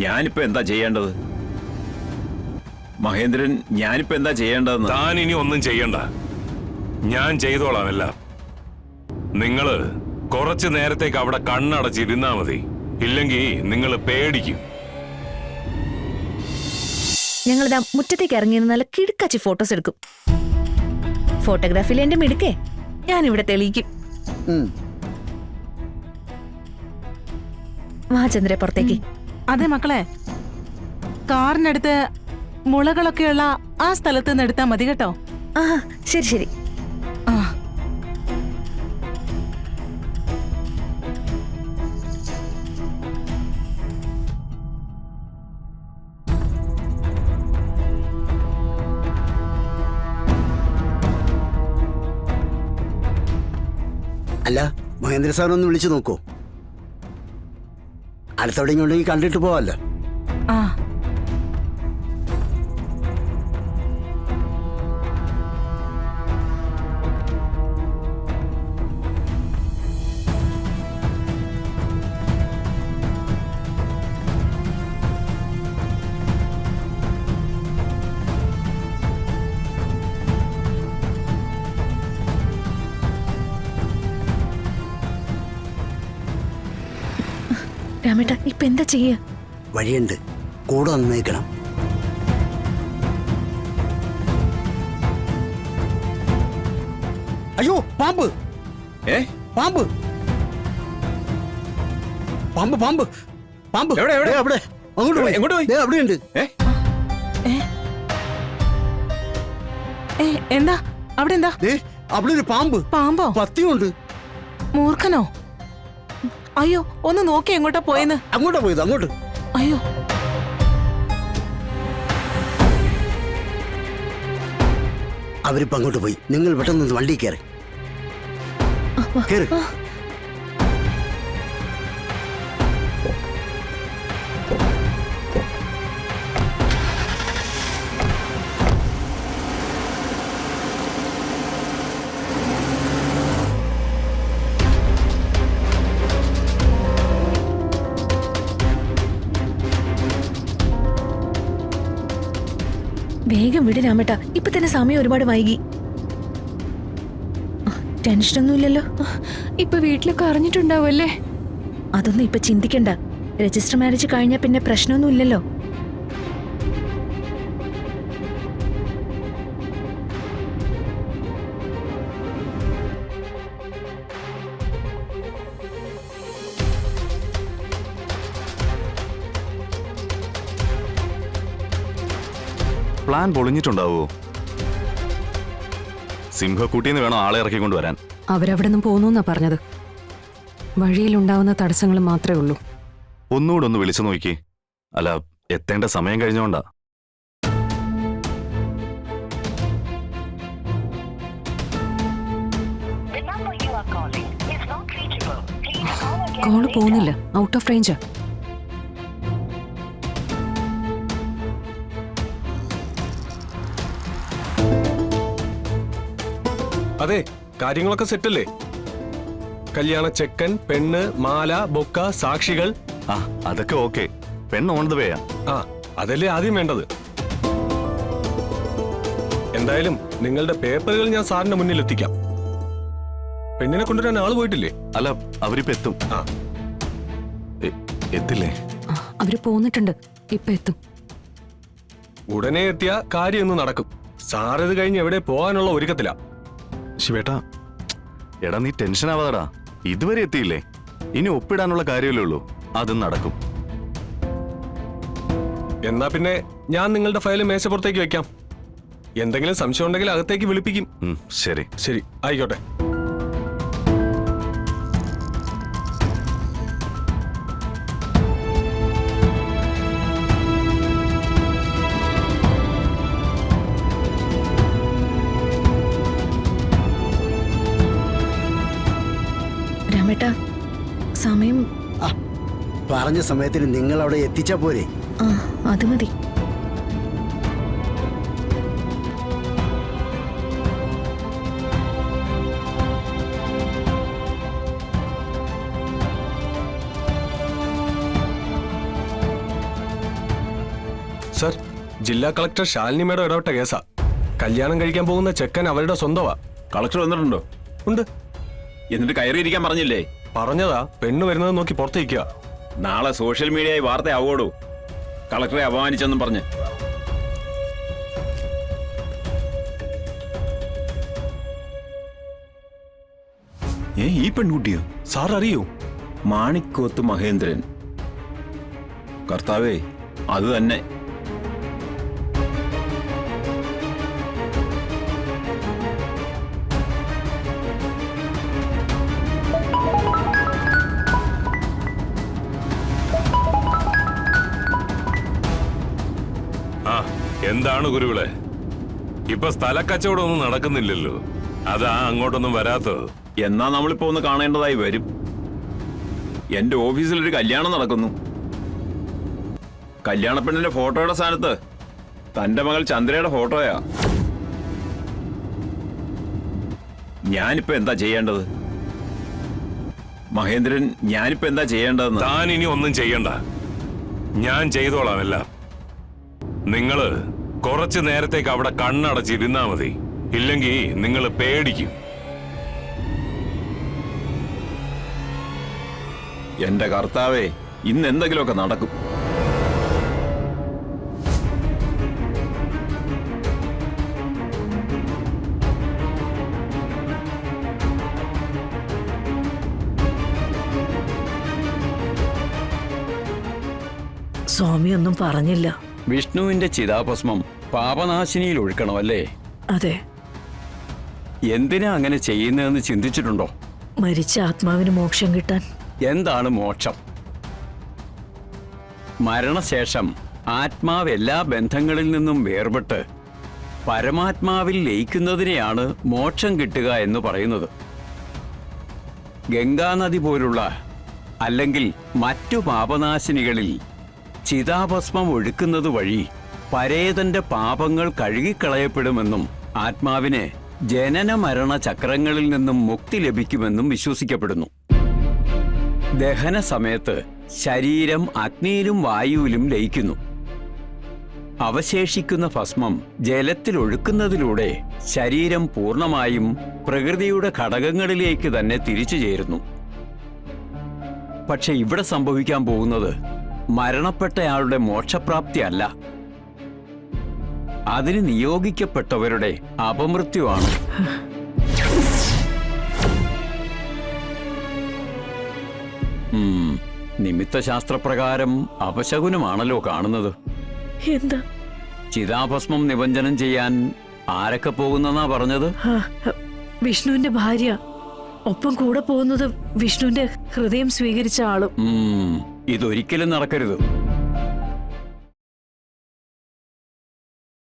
ഞാനിപ്പോ എന്താ ചെയ്യേണ്ടത്? മഹേന്ദ്രൻ, ഞാനിപ്പോ എന്താ ചെയ്യേണ്ടതെന്ന്? താൻ ഇനി ഒന്നും ചെയ്യണ്ട, ഞാൻ ചെയ്തോളാം എല്ലാം. നിങ്ങള് കുറച്ചു നേരത്തേക്ക് അവിടെ കണ്ണടച്ചിരുന്നാ മതി, ഇല്ലെങ്കിൽ നിങ്ങൾ പേടിക്കും. ഞങ്ങളിതാ മുറ്റത്തേക്ക് ഇറങ്ങി നല്ല കിടുക്കാച്ചി ഫോട്ടോസ് എടുക്കും. ഫോട്ടോഗ്രാഫിയിൽ എന്റെ മിടുക്കേ ഞാനിവിടെ തെളിയിക്കും. വാ ചന്ദ്ര, പുറത്തേക്ക്. അതെ മക്കളെ, കാറിനടുത്ത് മുളകളൊക്കെയുള്ള ആ സ്ഥലത്ത് നിന്ന് എടുത്താൽ മതി കേട്ടോ. ആ ശരി ശരി. ആ അല്ല, മഹേന്ദ്ര സാറിനൊന്ന് വിളിച്ചു നോക്കൂ. അടുത്തെവിടെയെങ്കിലും ഉണ്ടെങ്കിൽ കണ്ടിട്ട് പോവാല്ലോ. ആ രാമേട്ട, ഇപ്പൊ എന്താ ചെയ്യ? വഴിയുണ്ട്, കൂടെ വന്നേക്കണം. അയ്യോ, പാമ്പ്! പാമ്പ്! പാമ്പ്! പാമ്പ്! പാമ്പ്! എവിടെ? അവിടെ അങ്ങോട്ട് പോയി. എങ്ങോട്ട് പോയി? അവിടെയുണ്ട്. എന്താ അവിടെ? എന്താ അവിടെ ഒരു പാമ്പ്. പാമ്പോ? പത്തിയുണ്ട്. മൂർഖനോ? അയ്യോ, ഒന്ന് നോക്കി എങ്ങോട്ടാ പോയെന്ന്. അങ്ങോട്ടാ പോയത്, അങ്ങോട്ട്. അയ്യോ, അവരിപ്പോ അങ്ങോട്ട് പോയി. നിങ്ങൾ പെട്ടെന്ന് വണ്ടി കയറി. വേഗം വിട് രാമേട്ട, ഇപ്പൊ തന്നെ സമയം ഒരുപാട് വൈകി. ടെൻഷനൊന്നുമില്ലല്ലോ? ഇപ്പൊ വീട്ടിലൊക്കെ അറിഞ്ഞിട്ടുണ്ടാവല്ലേ? അതൊന്നും ഇപ്പൊ ചിന്തിക്കണ്ട. രജിസ്റ്റർ മാരേജ് കഴിഞ്ഞാൽ പിന്നെ പ്രശ്നമൊന്നുമില്ലല്ലോ. പ്ലാൻ പൊളിഞ്ഞിട്ടുണ്ടാവോ? സിംഹക്കൂട്ടിന്ന് വേണം ആളെ ഇറക്കിക്കൊണ്ട് വരാൻ. അവരവിടെ നിന്ന് പോന്നൂന്നാ പറഞ്ഞത്. വഴിയിലുണ്ടാവുന്ന തടസ്സങ്ങൾ മാത്രമേ ഉള്ളൂ. ഒന്നുകൂടെ ഒന്ന് വിളിച്ചു നോക്കി. അല്ല, എത്തേണ്ട സമയം കഴിഞ്ഞോണ്ടാ. കോള് പോകുന്നില്ല, ഔട്ട് ഓഫ് റേഞ്ചാ. അതെ, കാര്യങ്ങളൊക്കെ സെറ്റല്ലേ? കല്യാണ ചെക്കൻ, പെണ്ണ്, മാല, ബൊക്ക, സാക്ഷികൾ. ആ, അതൊക്കെ ഓക്കെ. പെണ്ണ് ഓൺ ദ വേയാ. ആ, അതല്ലേ ആദ്യം വേണ്ടത്. എന്തായാലും നിങ്ങളുടെ പേപ്പറുകൾ ഞാൻ സാറിന്റെ മുന്നിൽ എത്തിക്കാം. പെണ്ണിനെ കൊണ്ടുവരാൻ ആള് പോയിട്ടില്ലേ? അല്ല, അവരിപ്പോ എത്തും. ആ, എത്തില്ലേ? അവര് പോന്നിട്ടുണ്ട്, ഇപ്പൊ എത്തും. ഉടനെ എത്തിയ കാര്യം ഒന്ന് നടക്കും. സാർ ഇത് കഴിഞ്ഞ് എവിടെ പോകാനുള്ള ഒരുക്കത്തിലാ. ശിവേട്ടാ, എടാ നീ ടെൻഷൻ ആവാതാടാ. ഇതുവരെ എത്തിയില്ലേ? ഇനി ഒപ്പിടാനുള്ള കാര്യമല്ലേ ഉള്ളൂ, അതും നടക്കും. എന്നാ പിന്നെ ഞാൻ നിങ്ങളുടെ ഫയൽ മേശപ്പുറത്തേക്ക് വെക്കാം. എന്തെങ്കിലും സംശയം ഉണ്ടെങ്കിൽ അകത്തേക്ക് വിളിപ്പിക്കും. ശരി ശരി, ആയിക്കോട്ടെ. രാമേട്ടാ, സമയം പറഞ്ഞ സമയത്തിന് നിങ്ങൾ അവിടെ എത്തിച്ചാ പോരെ? ആ, അത് മതി. സർ, ജില്ലാ കളക്ടർ ശാലിനി മേഡം ഇടപെട്ട കേസാ. കല്യാണം കഴിക്കാൻ പോകുന്ന ചെക്കൻ അവരുടെ സ്വന്തമാ. കളക്ടർ വന്നിട്ടുണ്ടോ? ഉണ്ട്. എന്നിട്ട് കയറിയിരിക്കാൻ പറഞ്ഞില്ലേ? പറഞ്ഞതാ, പെണ്ണ് വരുന്നത് നോക്കി പുറത്തേക്കുക. നാളെ സോഷ്യൽ മീഡിയയിൽ വാർത്തയാവോടൂ കളക്ടറെ അപമാനിച്ചെന്നും പറഞ്ഞ്. ഈ പെൺകുട്ടിയോ? സാർ അറിയൂ? മാണിക്കോത്ത് മഹേന്ദ്രൻ. കർത്താവേ, അത് തന്നെ. ആ, എന്താണ് ഗുരുവിളെ? ഇപ്പൊ സ്ഥലക്കച്ചവടം ഒന്നും നടക്കുന്നില്ലല്ലോ, അതാ അങ്ങോട്ടൊന്നും വരാത്തത്. എന്നാ നമ്മളിപ്പോ ഒന്ന് കാണേണ്ടതായി വരും. എന്റെ ഓഫീസിലൊരു കല്യാണം നടക്കുന്നു. കല്യാണ പെണ്ണിന്റെ ഫോട്ടോയുടെ സ്ഥാനത്ത് തന്റെ മകൾ ചന്ദ്രയുടെ ഫോട്ടോയാ. ഞാനിപ്പോ എന്താ ചെയ്യേണ്ടത് മഹേന്ദ്രൻ? ഞാനിപ്പോ എന്താ ചെയ്യേണ്ടതെന്ന്? താൻ ഇനി ഒന്നും ചെയ്യണ്ട, ഞാൻ ചെയ്തോളാം എല്ലാം. നിങ്ങള് കുറച്ചു നേരത്തേക്ക് അവിടെ കണ്ണടച്ചിരുന്നാ മതി, ഇല്ലെങ്കിൽ നിങ്ങൾ പേടിക്കും. എന്റെ കർത്താവേ, ഇന്ന് എന്തെങ്കിലുമൊക്കെ നടക്കും. സ്വാമി ഒന്നും പറഞ്ഞില്ല. വിഷ്ണുവിന്റെ ചിതാഭസ്മം പാപനാശിനിയിൽ ഒഴുക്കണമല്ലേ? അതെ. എന്തിനാ അങ്ങനെ ചെയ്യുന്നതെന്ന് ചിന്തിച്ചിട്ടുണ്ടോ? മരിച്ച ആത്മാവിന് മോക്ഷം കിട്ടാൻ. എന്താണ് മോക്ഷം? മരണശേഷം ആത്മാവ് എല്ലാ ബന്ധങ്ങളിൽ നിന്നും വേർപെട്ട് പരമാത്മാവിൽ ലയിക്കുന്നതിനെയാണ് മോക്ഷം കിട്ടുക എന്ന് പറയുന്നത്. ഗംഗാനദി പോലുള്ള അല്ലെങ്കിൽ മറ്റു പാപനാശിനികളിൽ ചിതാഭസ്മം ഒഴുക്കുന്നത് വഴി പരേതന്റെ പാപങ്ങൾ കഴുകിക്കളയപ്പെടുമെന്നും ആത്മാവിന് ജനന മരണ ചക്രങ്ങളിൽ നിന്നും മുക്തി ലഭിക്കുമെന്നും വിശ്വസിക്കപ്പെടുന്നു. ദഹന സമയത്ത് ശരീരം അഗ്നിയിലും വായുവിലും ലയിക്കുന്നു. അവശേഷിക്കുന്ന ഭസ്മം ജലത്തിൽ ഒഴുക്കുന്നതിലൂടെ ശരീരം പൂർണ്ണമായും പ്രകൃതിയുടെ ഘടകങ്ങളിലേക്ക് തന്നെ തിരിച്ചു ചേരുന്നു. പക്ഷെ ഇവിടെ സംഭവിക്കാൻ പോകുന്നത് മരണപ്പെട്ടയാളുടെ മോക്ഷപ്രാപ്തി അല്ല, അതിന് നിയോഗിക്കപ്പെട്ടവരുടെ അപമൃത്യുവാണ്. നിമിത്തശാസ്ത്രപ്രകാരം അപശകുനമാണല്ലോ കാണുന്നത്. എന്താ? ചിതാഭസ്മം നിമഞ്ജനം ചെയ്യാൻ ആരൊക്കെ പോകുന്നെന്നാ പറഞ്ഞത്? വിഷ്ണുവിന്റെ ഭാര്യ, ഒപ്പം കൂടെ പോകുന്നത് വിഷ്ണുവിന്റെ ഹൃദയം സ്വീകരിച്ച ആളും. ഇതൊരിക്കലും നടക്കരുത്.